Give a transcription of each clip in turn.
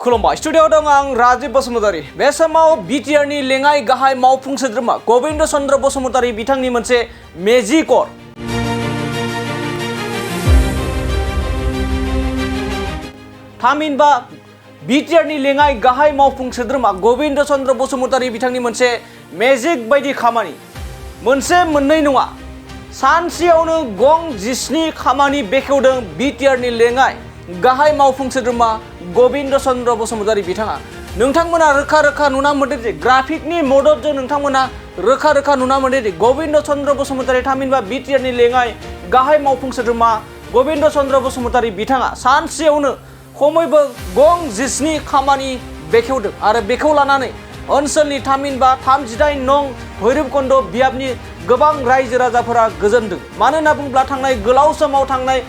खुलुमबाय स्टुडियोआव दं आं राजीव बसुमतारी। बे समाव BTR नि लेङाइ गाहाय मावफुं सोद्रोमा गोविंद चन्द्र बसुमतारी बिथांनि मोनसे मेजिक अर। थामहिनबा BTR नि लेङाइ गाहाय मावफुं सोद्रोमा गोविंद चन्द्र बसुमतारी बिथांनि मोनसे मेजिक बायदि खामानि। मोनसे मोननै नङा, सानसेयावनो गं 17 खामानि बेखेवदों BTR नि लेङाइ गाहाय मावफुं सोद्रोमा गोविंद चन्द्र बसुमतारी बिथाङा। नोंथांमोना रोखा रोखा नुना मोनदों जे ग्राफिकनि मददजों नोंथांमोना रोखा रोखा नुना मोनदों जे गोविंद चन्द्र बसुमतारी थामहिनबा BTR नि लेङाइ गाहाय मावफुं सोद्रोमा गोविंद चन्द्र बसुमतारी बिथाङा सानसेयावनो खमैबो गं 17 खामानि बेखेवदों आरो बेखौ लानानै ओनसोलनि थामहिनबा 38 नं भैरबकुन्द बियाबनि गोबां रायजो राजाफोरा गोजोनदों। मानो होनना बुङोब्ला थांनाय गोलाव समाव थांनाय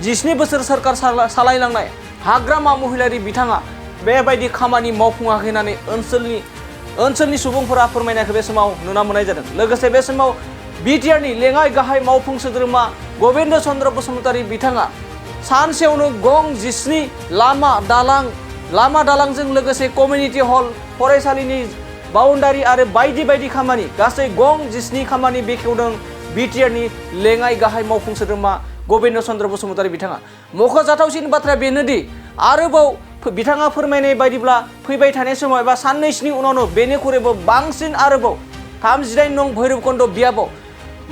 17 बोसोर सोरखार सालायलांनाय हाग्रामा महिलारि बिथाङा बेबायदि खामानि मावफुङाखै होननानै ओनसोलनि सुबुंफोरा फोरमायनायखौ बे समाव नुना मोननाय जादों। लोगोसे बे समाव BTR नि लेङाइ गाहाय मावफुं सोद्रोमा गोविंद चन्द्र बसुमतारी बिथाङा सानसेयावनो गं 17 लामा दालांजों लोगोसे कमिउनिटि हल, फरायसालिनि बाउन्डारि आरो बायदि बायदि खामानि गासै गं 17 खामानि बेखेवदों BTR नि लेङाइ गाहाय मावफुं सोद्रोमा गोविंद चन्द्र बसुमतारी बिथाङा। मख'जाथावसिन बाथ्राया बेनोदि आरोबाव बिथाङा फोरमायनाय बायदिब्ला फैबाय थानाय समाव एबा साननैसोनि उनावनो बेनिख्रुइबो बांसिन आरोबाव 38 नं भैरबकुन्द बियाबाव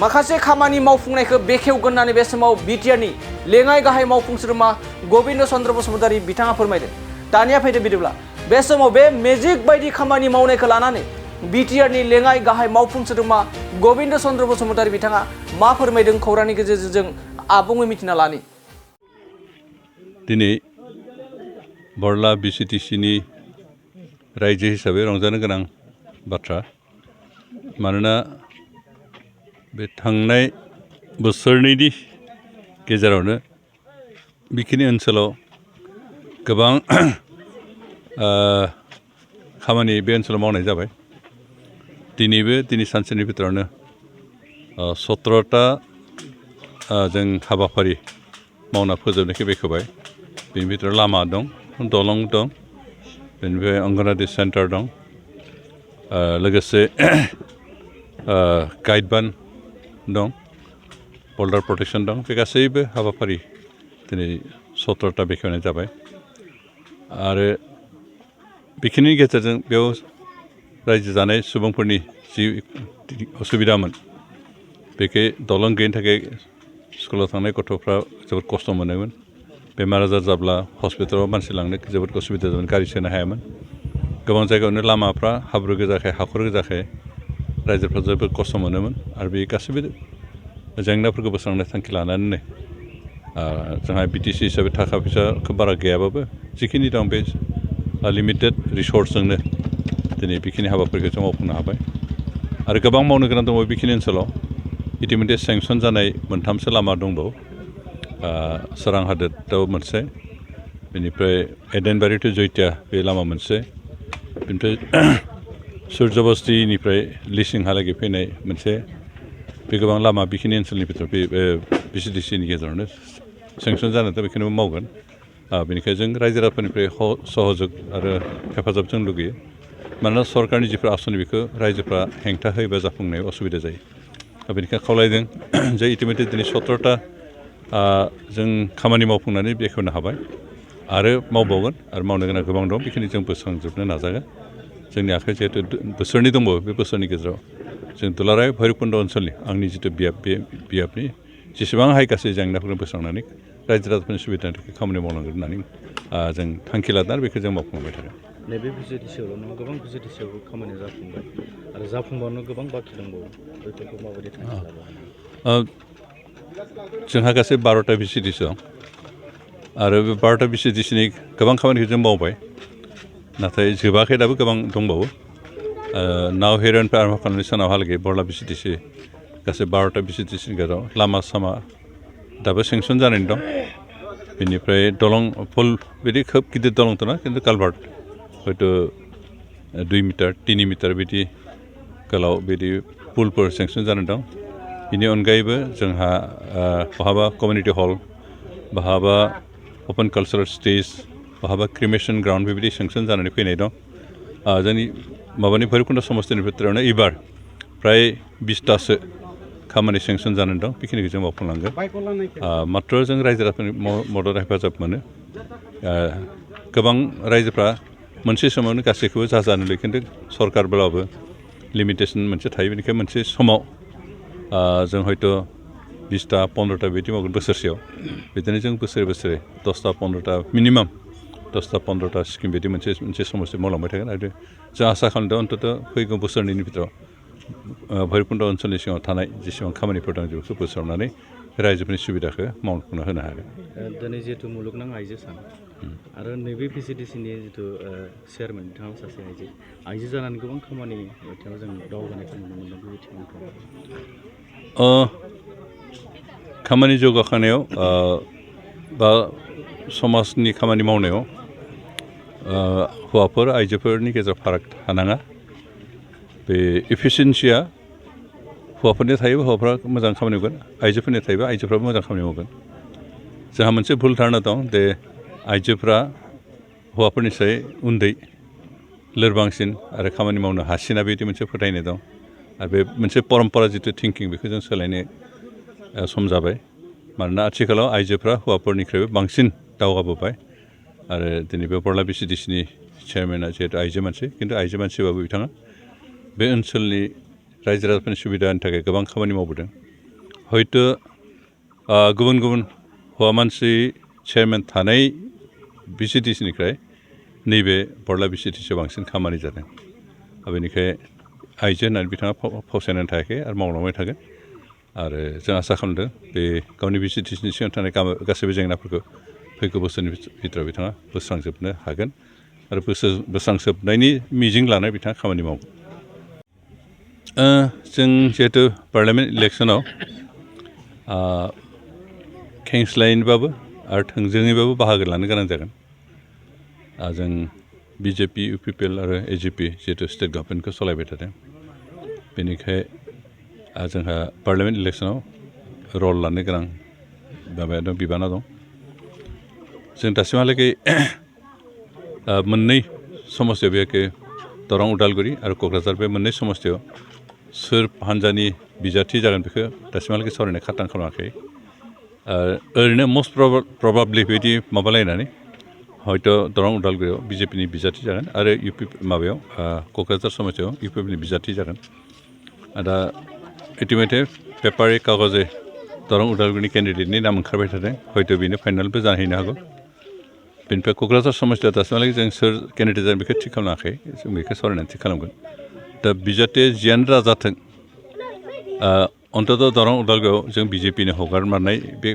माखासे खामानि मावफुंनायखौ बेखेवगोन होननानै बे समाव BTR नि लेङाइ गाहाय मावफुं सोद्रोमा गोविंद चन्द्र बसुमतारी बिथाङा फोरमायदों। दानिया फैदो बिदिब्ला बे समाव बे मेजिक बायदि खामानि मावनायखौ लानानै BTR नि लेङाइ गाहाय मावफुं सोद्रोमा गोविंद चन्द्र बसुमतारी बिथाङा मा फोरमायदों खौरांनि गेजेरजों जों आबुङै मिथिना लानि। दिनै बरला BCTC नि रायजो हिसाबै रंजानो गोनां बाथ्रा। मानोना बे थांनाय बोसोरनैनि गेजेरावनो बेखिनि ओनसोलाव गोबां खामानि बे ओनसोलाव मावनाय जाबाय। दिनै सानसेनि भितरावनो 17टा जों हाबाफारि मावना फोजोबनायखौ बेखेवबाय। बेनि भितराव लामा दं, दलं दं, बेनिफ्राय अंगनवाड़ी सेन्टार दं, लोगोसे गाइडबान दं, बल्डार प्रटेक्शन दं। बे गासैबो हाबाफारि दिनै 17टा बेखेवनाय जाबाय। आरो बेखिनि गेजेरजों बेयाव रायजो जानाय सुबुंफोरनि जि असुबिदामोन, बेखौ दलं गैयिनि थाखाय स्कुलाव थांनाय गथ'फ्रा जोबोद खस्थ' मोनोमोन। बेमार आजार जाब्ला हस्पिटालाव मानसि लांनो जोबोद उसुबिदा जायोमोन, गारि सोनो हायामोन। गोबां जायगायावनो लामाफ्रा हाब्रु गोजाखाय हाखर गोजाखाय रायजोफ्रा जोबोद खस्थ' मोनोमोन। आरो बे गासैबो जेंनाफोरखौ बोस्रांनो थांखि लानानैनो जोंहा BTC हिसाबै थाखा फैसाखौ बारा गैयाबाबो जिखिनि दं बे लिमिटेड रिसर्सजोंनो दिनै बेखिनि हाबाफारिखौ जों मावफुंनो हाबाय। आरो गोबां मावनो गोनां दङ बेखिनि ओनसोलाव। इतिमধ্যে सेंसन जानाय 3सो लामा दंबावो। सोरां हादोराव मोनसे, बेनिफ्राय एडेनबारि टु जयतिया बे लामा मोनसे, बेनिफ्राय सुर्य बस्तिनिफ्राय लिसिंहालागै फैनाय मोनसे, बे गोबां लामा बेखिनि ओनसोलनि भितराव बे BCTC नि गेजेरावनो सेंसन जानायथ' बेखौनो मावगोन। बेनिखायनो जों रायजो राजाफोरनिफ्राय सहयोग आरो हेफाजाब जों लुगैयो। मानोना सरकारनि जिफोर आसनि बेखौ रायजोफ्रा हेंथा होयोबा जाफुंनायाव असुबिदा जायो। बेनिखायनो खावलायदों जे इतिमধ্যে दिनै 17टा जों खामानि मावफुंनानै बेखेवनो हाबाय आरो मावबावगोन आरो मावनो गोनां गोबां दं। बेखिनि जों बोस्रांजोबनो नाजागोन। जोंनि आखाइ जिहेतु बोसोरनै दंबावो, बे बोसोरनि गेजेराव जों दुलाराय भैरबकुन्द ओनसोलनि आंनि जिथु बियाब, बे बियाबनि जेसेबां हाय गासै जेंनाफोरखौ बोस्रांनानै रायजो राजाफोरनि सुबिदानि थाखाय खामानि मावनांगोन होननानै जों थांखि लादों आरो बेखौ जों मावफुंबाय थागोन। नैबे BCTCआवल' नङा, गोबां BCTCआवबो खामानिया जाफुंबाय आरो जाफुंबावनो गोबां बाखि दंबावो। बेफोरखौ माबायदि थांखि लादों? जोंहा गासै 12टा BCTC दं आरो बे 12टा BCTC नि गोबां खामानिखौ जों मावबाय, नाथाय जोबाखै, दाबो गोबां दंबावो। नाव हेर'इननिफ्राय आरम्भ खालामनानै सोनाबहालागै बरला BCTC गासै 12टा BCTC नि गेजेराव लामा सामा दाबो सेंसन जानानै दं। बेनिफ्राय दलं फुल बिदि खोब गिदिर दलंथ' नङा, खिन्थु कालभार्ट हयथ' 2 मिटार 3 मिटार बिदि गोलाव बिदि पुलफोर सेंसन जानानै दं। बेनि अनगायैबो जोंहा बहाबा कमिउनिटि हल, बहाबा अपेन कालचारेल स्टेज, बहाबा क्रिमेसन ग्राउन्ड बेबायदि सेंसन जानानै फैनाय दं जोंनि माबानि भैरबकुन्द समस्तिनि भितरावनो एबार फ्राय 20तासो खामानि सेंसन जानानै दं बेखिनिखौ जों मावफुंलांगोन मात्र जों रायजो राजाफोरनि मदद हेफाजाब मोनो गोबां रायजोफ्रा मोनसे समावनो गासैखौबो जाजानो लुबैयो खिन्थु सरकारब्लाबो लिमिटेसन मोनसे थायो बेनिखायनो मोनसे समाव जों हयथ' 20टा 15टा बिदि मावगोन बोसोरसेयाव बिदिनो जों बोसोरे बोसोरे 10टा 15टा मिनिमाम 10टा 15टा स्किम बिदि मोनसे समस्या मावलांबाय थागोन आरो जों आसा खालामदों अन्तत फैगौ बोसोरनैनि भितराव भैरबकुन्द ओनसोलनि सिङाव थानाय जेसेबां खामानिफोर दं बेखौ फोसावनानै रायजोफोरनि सुबिदाखौ मावफुंना होनो हागोन दिनै जिहेतु मुलुगनां आइजो सान आरो नैबे PCDCनि जिथु चेयारमेन बिथाङा सासे आइजो जानानै गोबां खामानि बिथिङाव जों दावगानायखौ नुनो मोनदों बे बिथिङाव खामानि जौगाखांनायाव बा समाजनि खामानि मावनायाव हौवाफोर आइजोफोरनि गेजेराव फाराग थानाङा बे एफिसियेन्सिया हौवाफोरनि थायोबा हौवाफ्रा मोजां खामानि मावगोन आइजोफोरनि थायोबा आइजोफ्राबो मोजां खामानि मावगोन जोंहा मोनसे भुल धारना दं दे आइजोफ्रा हौवाफोरनिफ्राय उन्दै लोरबांसिन आरो खामानि मावनो हासिना बिदि मोनसे फोथायनाय दं आरो बे मोनसे परम्परा जिथु थिंकिं बेखौ जों सोलायनो सम जाबाय मानोना आथिखालाव आइजोफ्रा हौवाफोरनिख्रुइबो बांसिन दावगाबोबाय आरो दिनै बे बरला BCDCनि चेयारमेना जिहेतु आइजो मानसि खिन्थु आइजो मानसिबाबो बिथाङा बे ओनसोलनि रायजो राजाफोरनि सुबिदानि थाखाय गोबां खामानि मावबोदों हयथ' गुबुन गुबुन हौवा मानसि चेयारमेन थानाय BCDCनिफ्राय नैबे बरला BCDCआव बांसिन खामानि जादों बेनिखाय आइजो होननानै बिथाङा फावसायनानै थायाखै आरो मावलांबाय थागोन आरो जों आसा खालामदों बे गावनि BCDCनि सिगां थानाय गासैबो जेंनाफोरखौ फैगौ बोसोरनि भितराव बिथाङा बोस्रांजोबनो हागोन आरो बोस्रांजोबनायनि मिजिं लानाय बिथाङा खामानि मावगोन जों जिहेतु पार्लियामेन्ट इलेक्सनाव खेंस्लायैबाबो आरो थोंजोङैबाबो बाहागो लानो गोनां जागोन जों BJP UPPL आरो AGP जिहेतु स्टेट गभर्नमेन्टखौ सालायबाय थादों बेनिखाय जोंहा पार्लियामेन्ट इलेक्सनाव रल लानो गोनां माबाया दं बिबाना दं जों दासिमहालागै मोननै समस्तियाव बेखौ दरं उदालगुरि आरो क'क्राझार बे मोननै समस्तियाव सोर हान्जानि बिजाथि जागोन बेखौ दासिमहालागै सावरायनाय खाथां खालामाखै ओरैनो मस्ट प्रबाबलि बिदि माबालायनानै हयथ' दरं उदालगुरियाव BJPनि बिजाथि जागोन आरो माबायाव क'क्राझार समस्तियाव UPPनि बिजाथि जागोन दा इटिमेटे पेपारे कागजे दरं उदालगुरिनि केन्डिडेटनि नाम ओंखारबाय थादों हयथ' बेनो फाइनालबो जाहैनो हागौ बेनिफ्राय क'क्राझार समस्तियाव दासिमहालागै जों सोर केन्डिडेट जागोन बेखौ थिग खालामाखै जों बेखौ सावरायनानै थिग खालामगोन दा बिजाथे जियानो जाथों अन्तत' दरं उदालगुरियाव जों BJPनो हगारमारनाय बे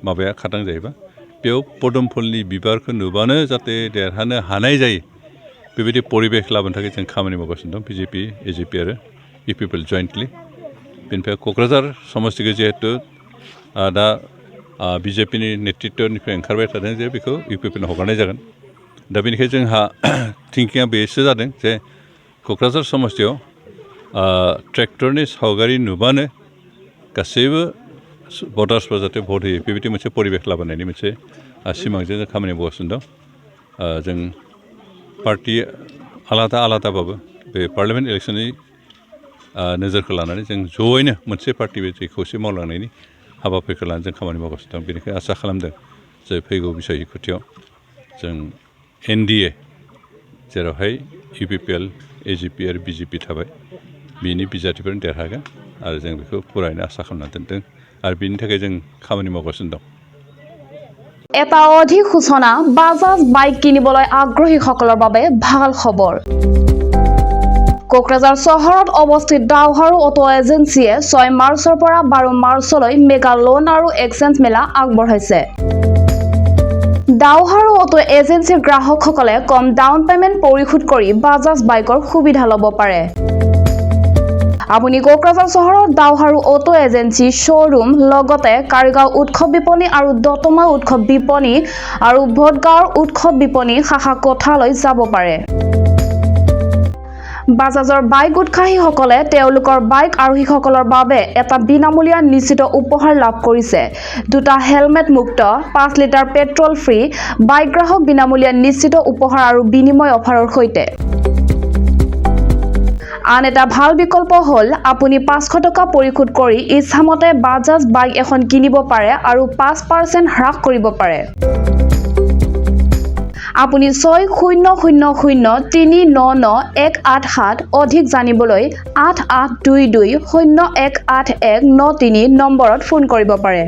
माबाया खाथां जायोबा बेयाव पदुमफुलनि बिबारखौ नुबानो जाहाथे देरहानो हानाय जायो बेबायदि परिबेश लाबोनो थाखाय जों खामानि मावगासिनो दं BJP AGP आरो UPPL जइन्टलि बेनिफ्राय क'क्राझार समस्तिखौ जिहेतु दा BJPनि नेतृत्वनिफ्राय ओंखारबाय थादों जे बेखौ UPPनो हगारनाय जागोन दा बेनिखायनो जोंहा थिंकिंआ बेसो जादों जे क'क्राझार समस्तियाव ट्रेक्टरनि सावगारि नुबानो गासैबो भटार्सफ्रा जाहाथे भट होयो बेबायदि मोनसे परिबेश लाबोनायनि मोनसे सिमांजों जों खामानि मावगासिनो दं जों पार्टि आलादा आलादाबाबो बे पार्लियामेन्ट इलेक्सननि नोजोरखौ लानानै जों जयैनो मोनसे पार्टि बायदि खौसे मावलांनायनि हाबाफारिखौ लानानै जों खामानि मावगासिनो दं बेनिखायनो आसा खालामदों जे फैगौ बिसायख'थियाव जों NDA जेरावहाय UPPL AGP आरो BJP थाबाय बिनि बिजाथिफोरनो देरहागोन आरो जों बेखौ फुरायनो आसा खालामना दोनदों आरो बिनि थाखाय जों खामानि मावगासिनो दं এটা অধিক সূচনা বাজাজ বাইক কিনিবলৈ আগ্ৰহীসকলৰ বাবে ভাল খবৰ কোকৰাঝাৰ চহৰত অৱস্থিত ডাউহাৰু অটো এজেন্সিয়ে 6 মাৰ্চৰ পৰা 12 মাৰ্চলৈ মেগা লোন আৰু এক্সচেঞ্জ মেলা আগবঢ়াইছে ডাউহাৰু অটো এজেন্সিৰ গ্ৰাহকসকলে কম ডাউন পেমেন্ট পৰিশোধ কৰি বাজাজ বাইকৰ সুবিধা ল'ব পাৰে আপুনি কোকৰাঝাৰ চহৰত ডাউহাৰু অটো এজেন্সি শ্বৰুম লগতে কাৰিগাঁও উৎসৱ বিপণী আৰু দতমা উৎসৱ বিপণী আৰু ভোটগাঁৱৰ উৎসৱ বিপণী শাখা কোঠালৈ যাব পাৰে বাজাজৰ বাইক উৎসাহীসকলে তেওঁলোকৰ বাইক আৰোহীসকলৰ বাবে এটা বিনামূলীয়া নিশ্চিত উপহাৰ লাভ কৰিছে। 2টা হেলমেট মুক্ত, 5 লিটাৰ পেট্ৰল ফ্ৰী, বাইক গ্ৰাহক বিনামূলীয়া নিশ্চিত উপহাৰ আৰু বিনিময় অফাৰৰ সৈতে। আন এটা ভাল বিকল্প হ'ল আপুনি 500 টকা পৰিশোধ কৰি ইচ্ছামতে বাজাজ বাইক এখন কিনিব পাৰে আৰু 5% হ্ৰাস কৰিব পাৰে। আপুনি 6000399187 অধিক জানিবলৈ 8822018193 নম্বৰত ফোন কৰিব পাৰে।